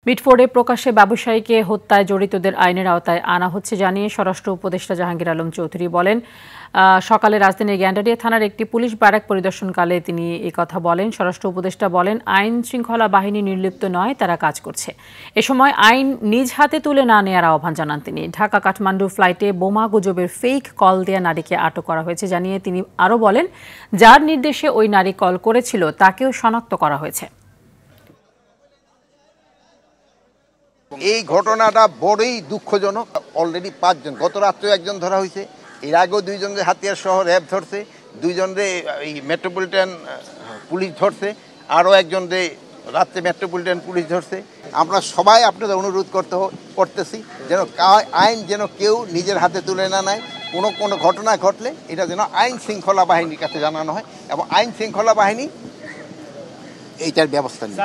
মিটফোর্ডে প্রকাশ্যে ব্যবসায়ীকে হত্যায় জড়িতদের আইনের আওতায় আনা হচ্ছে জানিয়ে স্বরাষ্ট্র উপদেষ্টা জাহাঙ্গীর আলম চৌধুরী বলেন। সকালে রাজধানীর গ্যান্ডারিয়া থানার একটি পুলিশ ব্যারাক পরিদর্শনকালে তিনি কথা বলেন। স্বরাষ্ট্র উপদেষ্টা বলেন, আইন শৃঙ্খলা বাহিনী নির্লিপ্ত নয়, তারা কাজ করছে। এ সময় আইন নিজ হাতে তুলে না নেওয়ার আহ্বান জানান তিনি। ঢাকা কাঠমান্ডু ফ্লাইটে বোমা গুজবের ফেক কল দেয়া নারীকে আটক করা হয়েছে জানিয়ে তিনি আরও বলেন, যার নির্দেশে ওই নারী কল করেছিল তাকেও শনাক্ত করা হয়েছে। এই ঘটনাটা বড়ই দুঃখজনক। অলরেডি 5 জন, গত রাত্রেও একজন ধরা হয়েছে, এর আগেও 2 জনকে হাতিয়ার সহ র্যাব ধরছে, 2 জনরে এই মেট্রোপলিটন পুলিশ ধরছে, আরও একজনরে রাত্রে মেট্রোপলিটন পুলিশ ধরছে। আমরা সবাই আপনাদের অনুরোধ করতেছি যেন আইন যেন কেউ নিজের হাতে তুলে না নেয়। কোনো ঘটনা ঘটলে এটা যেন আইন শৃঙ্খলা বাহিনীর কাছে জানানো হয় এবং আইন শৃঙ্খলা বাহিনী এইটার ব্যবস্থা নেয়।